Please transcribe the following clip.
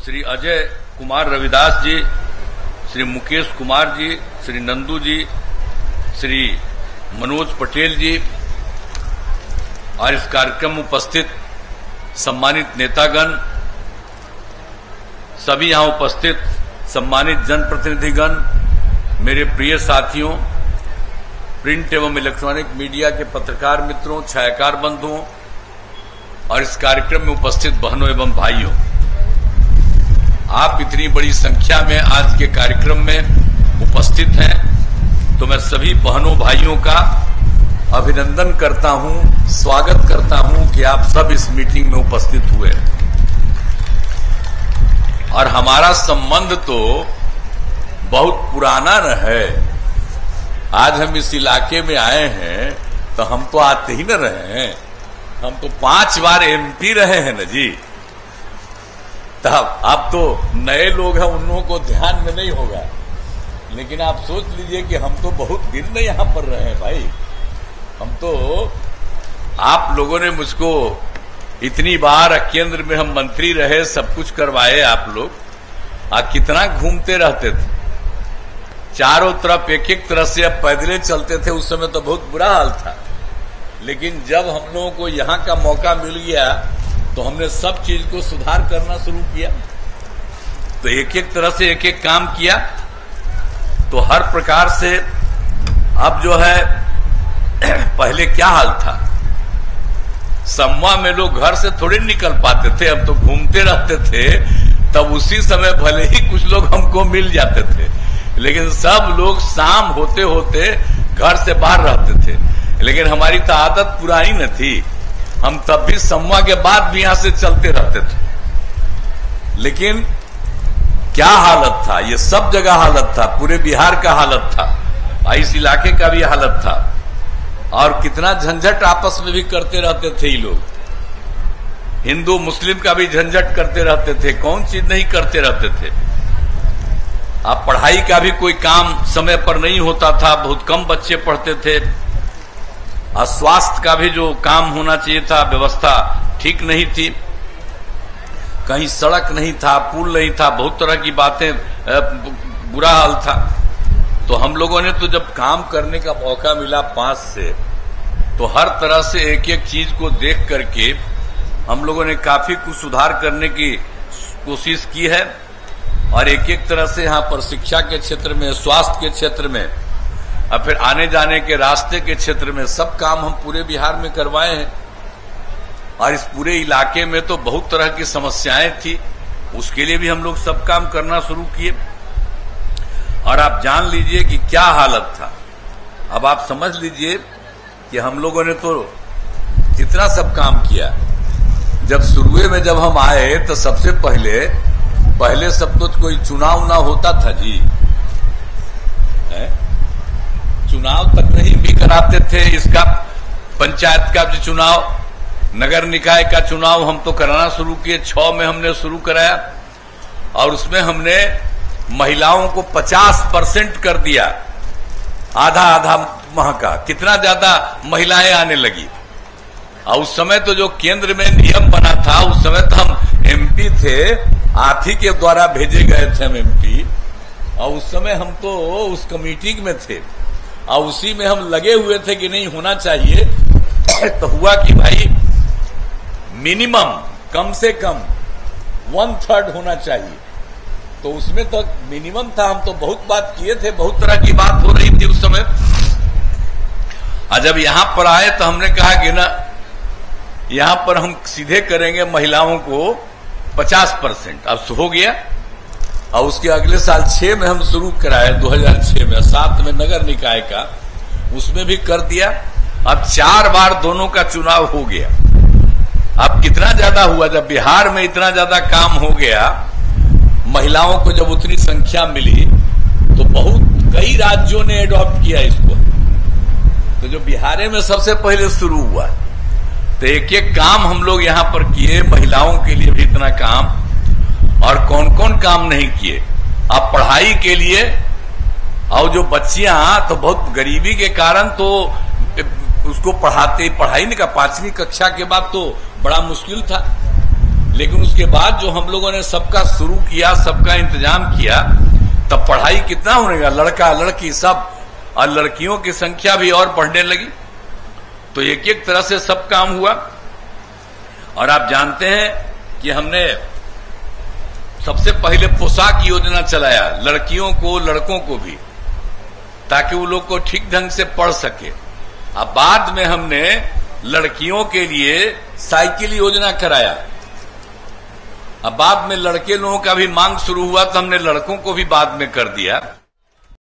श्री अजय कुमार रविदास जी, श्री मुकेश कुमार जी, श्री नंदू जी, श्री मनोज पटेल जी और इस कार्यक्रम में उपस्थित सम्मानित नेतागण, सभी यहां उपस्थित सम्मानित जनप्रतिनिधिगण, मेरे प्रिय साथियों, प्रिंट एवं इलेक्ट्रॉनिक मीडिया के पत्रकार मित्रों, छायाकार बंधुओं और इस कार्यक्रम में उपस्थित बहनों एवं भाइयों, आप इतनी बड़ी संख्या में आज के कार्यक्रम में उपस्थित हैं तो मैं सभी बहनों भाइयों का अभिनंदन करता हूं, स्वागत करता हूं कि आप सब इस मीटिंग में उपस्थित हुए। और हमारा संबंध तो बहुत पुराना न है। आज हम इस इलाके में आए हैं तो हम तो आते ही न रहे हैं, हम तो 5 बार एमपी रहे हैं न जी। तब आप तो नए लोग हैं, उन लोगों को ध्यान में नहीं होगा, लेकिन आप सोच लीजिए कि हम तो बहुत दिन में यहां पर रहे हैं भाई। हम तो, आप लोगों ने मुझको इतनी बार केंद्र में हम मंत्री रहे, सब कुछ करवाए आप लोग, कितना घूमते रहते थे चारों तरफ, एक एक तरह से अब पैदले चलते थे। उस समय तो बहुत बुरा हाल था, लेकिन जब हम लोगों को यहाँ का मौका मिल गया तो हमने सब चीज को सुधार करना शुरू किया। तो एक एक तरह से एक एक काम किया। तो हर प्रकार से अब जो है, पहले क्या हाल था, समवा में लोग घर से थोड़े निकल पाते थे, अब तो घूमते रहते थे। तब उसी समय भले ही कुछ लोग हमको मिल जाते थे, लेकिन सब लोग शाम होते होते घर से बाहर रहते थे। लेकिन हमारी तो आदत पुरानी न थी, हम तब भी समवा के बाद भी यहां से चलते रहते थे। लेकिन क्या हालत था, ये सब जगह हालत था, पूरे बिहार का हालत था, इस इलाके का भी हालत था। और कितना झंझट आपस में भी करते रहते थे ये लोग, हिंदू मुस्लिम का भी झंझट करते रहते थे, कौन चीज नहीं करते रहते थे। आप पढ़ाई का भी कोई काम समय पर नहीं होता था, बहुत कम बच्चे पढ़ते थे। और स्वास्थ्य का भी जो काम होना चाहिए था, व्यवस्था ठीक नहीं थी, कहीं सड़क नहीं था, पुल नहीं था, बहुत तरह की बातें, बुरा हाल था। तो हम लोगों ने तो जब काम करने का मौका मिला 5 से, तो हर तरह से एक एक चीज को देख करके हम लोगों ने काफी कुछ सुधार करने की कोशिश की है। और एक एक तरह से यहाँ पर शिक्षा के क्षेत्र में, स्वास्थ्य के क्षेत्र में, और फिर आने जाने के रास्ते के क्षेत्र में सब काम हम पूरे बिहार में करवाए हैं। और इस पूरे इलाके में तो बहुत तरह की समस्याएं थी, उसके लिए भी हम लोग सब काम करना शुरू किए। और आप जान लीजिए कि क्या हालत था। अब आप समझ लीजिए कि हम लोगों ने तो जितना सब काम किया, जब शुरुए में जब हम आए तो सबसे पहले सब तो कोई चुनाव ना होता था जी, चुनाव तक नहीं भी कराते थे। इसका पंचायत का भी चुनाव, नगर निकाय का चुनाव हम तो कराना शुरू किए, 6 में हमने शुरू कराया। और उसमें हमने महिलाओं को 50% कर दिया, आधा आधा माह का, कितना ज्यादा महिलाएं आने लगी। और उस समय तो जो केंद्र में नियम बना था, उस समय तो हम एमपी थे, आप ही के द्वारा भेजे गए थे हम एमपी। और उस समय हम तो उस कमेटी में थे और उसी में हम लगे हुए थे कि नहीं होना चाहिए। तो हुआ कि भाई मिनिमम, कम से कम 1/3 होना चाहिए। तो उसमें तो मिनिमम था, हम तो बहुत बात किए थे, बहुत तरह की बात हो रही थी उस समय। और जब यहां पर आए तो हमने कहा कि ना, यहां पर हम सीधे करेंगे महिलाओं को 50%। अब हो गया। और उसके अगले साल 6 में हम शुरू कराए, 2006 में, 7 में नगर निकाय का, उसमें भी कर दिया। अब 4 बार दोनों का चुनाव हो गया। अब कितना ज्यादा हुआ, जब बिहार में इतना ज्यादा काम हो गया, महिलाओं को जब उतनी संख्या मिली, तो कई राज्यों ने एडॉप्ट किया इसको। तो जो बिहार में सबसे पहले शुरू हुआ, तो एक एक काम हम लोग यहां पर किए, महिलाओं के लिए भी इतना काम। और कौन कौन काम नहीं किए। अब पढ़ाई के लिए, और जो बच्चियां तो बहुत गरीबी के कारण तो उसको पढ़ाई नहीं का, 5वीं कक्षा के बाद तो बड़ा मुश्किल था। लेकिन उसके बाद जो हम लोगों ने सबका शुरू किया, सबका इंतजाम किया, तब पढ़ाई कितना होने लगा, लड़का लड़की सब, और लड़कियों की संख्या भी और बढ़ने लगी। तो एक एक तरह से सब काम हुआ। और आप जानते हैं कि हमने सबसे पहले पोशाक योजना चलाया, लड़कियों को लड़कों को भी, ताकि वो लोग को ठीक ढंग से पढ़ सके। अब बाद में हमने लड़कियों के लिए साइकिल योजना कराया। अब बाद में लड़के लोगों का भी मांग शुरू हुआ तो हमने लड़कों को भी बाद में कर दिया।